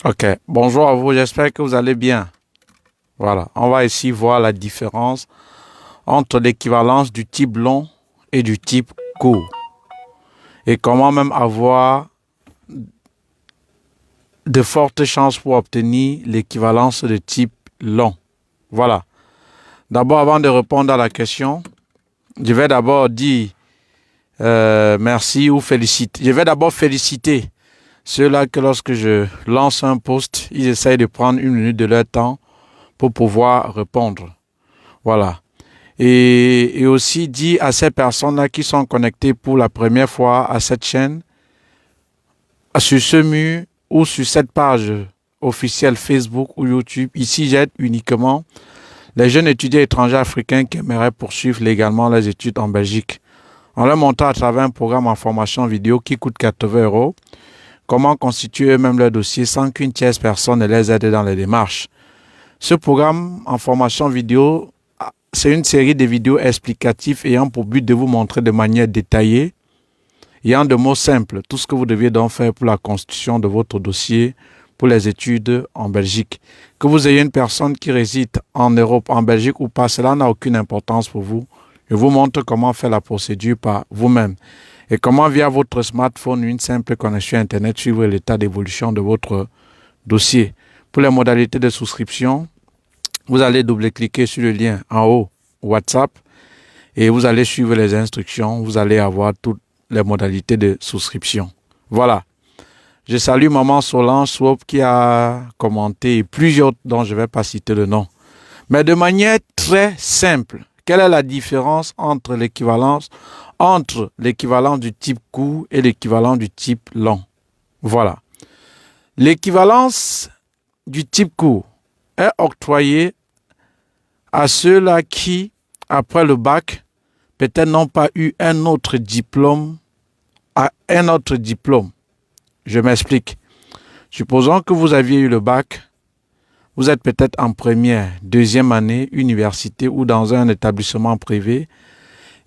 Ok, bonjour à vous, j'espère que vous allez bien. Voilà, on va ici voir la différence entre l'équivalence du type long et du type court. Et comment même avoir de fortes chances pour obtenir l'équivalence de type long. Voilà. D'abord, avant de répondre à la question, je vais d'abord dire merci ou féliciter. Je vais d'abord féliciter ceux-là que lorsque je lance un post, ils essayent de prendre une minute de leur temps pour pouvoir répondre. Voilà. Et aussi dire à ces personnes-là qui sont connectées pour la première fois à cette chaîne, sur ce mur ou sur cette page officielle Facebook ou YouTube, ici j'aide uniquement les jeunes étudiants étrangers africains qui aimeraient poursuivre légalement leurs études en Belgique. En leur montrant à travers un programme en formation vidéo qui coûte 80 € comment constituer eux-mêmes leur dossier sans qu'une tierce personne ne les aide dans les démarches. Ce programme en formation vidéo, c'est une série de vidéos explicatives ayant pour but de vous montrer de manière détaillée et en de mots simples tout ce que vous deviez donc faire pour la constitution de votre dossier pour les études en Belgique. Que vous ayez une personne qui réside en Europe, en Belgique ou pas, cela n'a aucune importance pour vous. Je vous montre comment faire la procédure par vous-même et comment via votre smartphone, une simple connexion Internet, suivre l'état d'évolution de votre dossier. Pour les modalités de souscription, vous allez double-cliquer sur le lien en haut WhatsApp et vous allez suivre les instructions. Vous allez avoir toutes les modalités de souscription. Voilà. Je salue Maman Solange Swop qui a commenté et plusieurs dont je ne vais pas citer le nom. Mais de manière très simple, quelle est la différence entre l'équivalent du type court et l'équivalent du type long? Voilà. L'équivalence du type court est octroyée à ceux-là qui, après le bac, peut-être n'ont pas eu un autre diplôme. Je m'explique. Supposons que vous aviez eu le bac, vous êtes peut-être en première, deuxième année, université ou dans un établissement privé.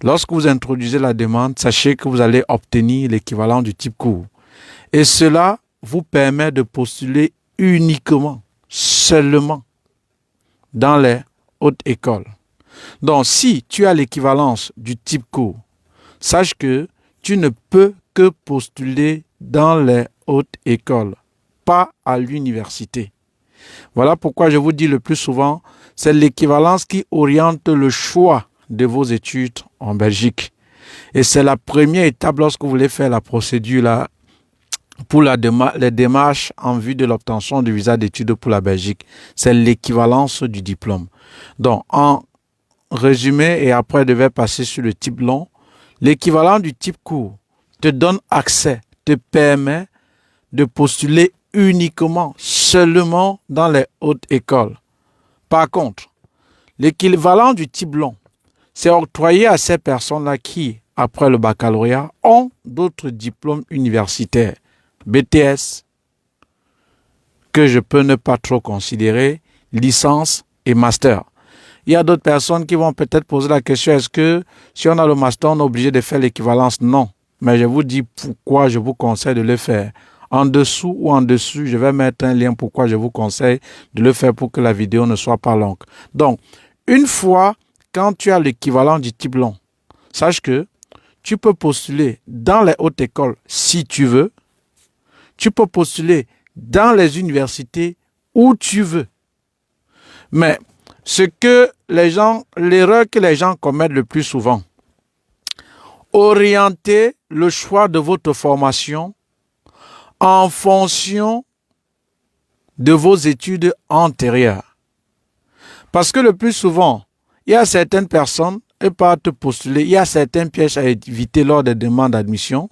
Lorsque vous introduisez la demande, sachez que vous allez obtenir l'équivalent du type court. Et cela vous permet de postuler uniquement, seulement, dans les hautes écoles. Donc, si tu as l'équivalence du type court, sache que tu ne peux que postuler dans les hautes écoles, pas à l'université. Voilà pourquoi je vous dis le plus souvent, c'est l'équivalence qui oriente le choix de vos études en Belgique. Et c'est la première étape lorsque vous voulez faire la procédure là, pour les démarches en vue de l'obtention du visa d'études pour la Belgique. C'est l'équivalence du diplôme. Donc, en résumé, et après, je vais passer sur le type long, l'équivalent du type court te donne accès, te permet de postuler uniquement, seulement dans les hautes écoles. Par contre, l'équivalent du type long, c'est octroyé à ces personnes-là qui, après le baccalauréat, ont d'autres diplômes universitaires, BTS, que je peux ne pas trop considérer, licence et master. Il y a d'autres personnes qui vont peut-être poser la question, est-ce que si on a le master, on est obligé de faire l'équivalence? Non. Mais je vous dis pourquoi je vous conseille de le faire. En dessous ou en dessus, je vais mettre un lien pourquoi je vous conseille de le faire pour que la vidéo ne soit pas longue. Donc, une fois, quand tu as l'équivalent du type long, sache que tu peux postuler dans les hautes écoles si tu veux. Tu peux postuler dans les universités où tu veux. Mais l'erreur que les gens commettent le plus souvent, orienter le choix de votre formation en fonction de vos études antérieures. Parce que le plus souvent, il y a certaines personnes, elles partent postuler, il y a certains pièges à éviter lors des demandes d'admission.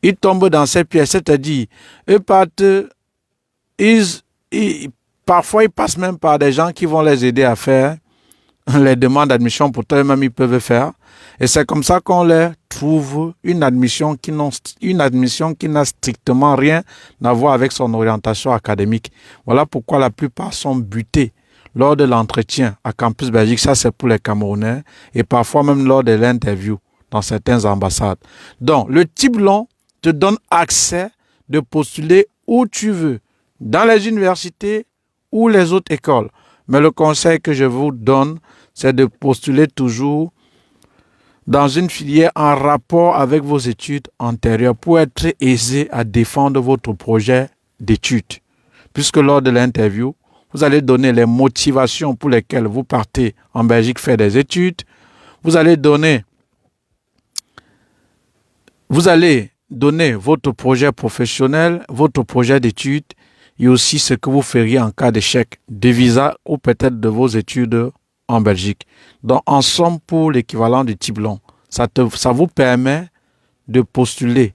Ils tombent dans ces pièges, c'est-à-dire, eux partent, parfois ils passent même par des gens qui vont les aider à faire les demandes d'admission, pourtant eux-mêmes ils peuvent faire. Et c'est comme ça qu'on leur trouve une admission qui n'a strictement rien à voir avec son orientation académique. Voilà pourquoi la plupart sont butés lors de l'entretien à Campus Belgique. Ça, c'est pour les Camerounais. Et parfois même lors de l'interview dans certaines ambassades. Donc, le type long te donne accès de postuler où tu veux, dans les universités ou les autres écoles. Mais le conseil que je vous donne, c'est de postuler toujours dans une filière en rapport avec vos études antérieures pour être aisé à défendre votre projet d'études. Puisque lors de l'interview, vous allez donner les motivations pour lesquelles vous partez en Belgique faire des études. Vous allez donner votre projet professionnel, votre projet d'études et aussi ce que vous feriez en cas d'échec de visa ou peut-être de vos études en Belgique. Donc, en somme, pour l'équivalent du type long, ça vous permet de postuler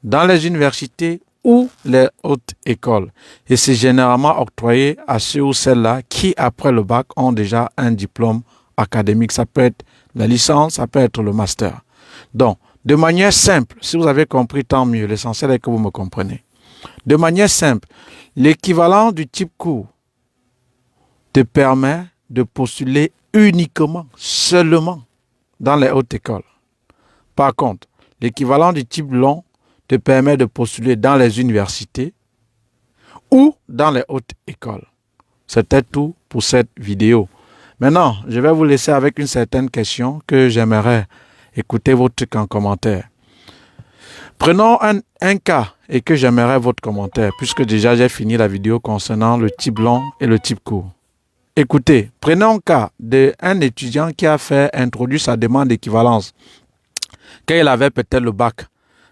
dans les universités ou les hautes écoles. Et c'est généralement octroyé à ceux ou celles-là qui, après le bac, ont déjà un diplôme académique. Ça peut être la licence, ça peut être le master. Donc, de manière simple, si vous avez compris, tant mieux. L'essentiel est que vous me comprenez. De manière simple, l'équivalent du type court te permet de postuler uniquement, seulement dans les hautes écoles. Par contre, l'équivalent du type long te permet de postuler dans les universités ou dans les hautes écoles. C'était tout pour cette vidéo. Maintenant, je vais vous laisser avec une certaine question que j'aimerais écouter votre truc en commentaire. Prenons un cas et que j'aimerais votre commentaire, puisque déjà j'ai fini la vidéo concernant le type long et le type court. Écoutez, prenons un cas d'un étudiant qui a introduit sa demande d'équivalence quand il avait peut-être le bac.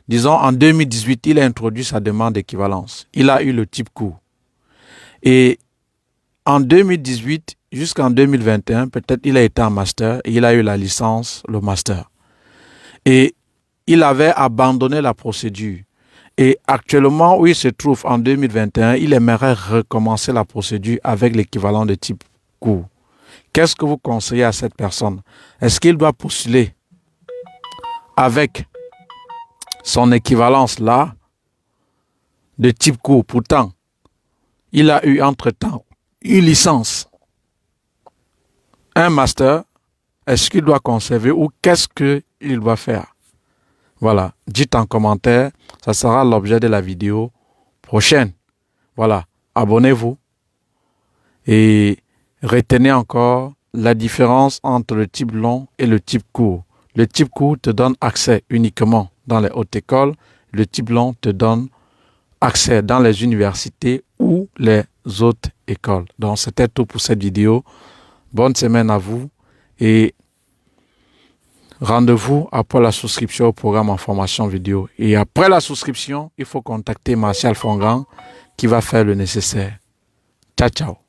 Disons, en 2018, il a introduit sa demande d'équivalence. Il a eu le type court. Et en 2018 jusqu'en 2021, peut-être il a été en master et il a eu la licence, le master. Et il avait abandonné la procédure. Et actuellement, où il se trouve en 2021, il aimerait recommencer la procédure avec l'équivalent de type court. Qu'est-ce que vous conseillez à cette personne? Est-ce qu'il doit postuler avec son équivalence là de type court? Pourtant, il a eu entre-temps une licence, un master. Est-ce qu'il doit conserver ou qu'est-ce qu'il doit faire? Voilà, dites en commentaire, ça sera l'objet de la vidéo prochaine. Voilà, abonnez-vous et retenez encore la différence entre le type long et le type court. Le type court te donne accès uniquement dans les hautes écoles. Le type long te donne accès dans les universités ou les autres écoles. Donc, c'était tout pour cette vidéo. Bonne semaine à vous et rendez-vous après la souscription au programme en formation vidéo. Et après la souscription, il faut contacter Martial Fongan qui va faire le nécessaire. Ciao, ciao.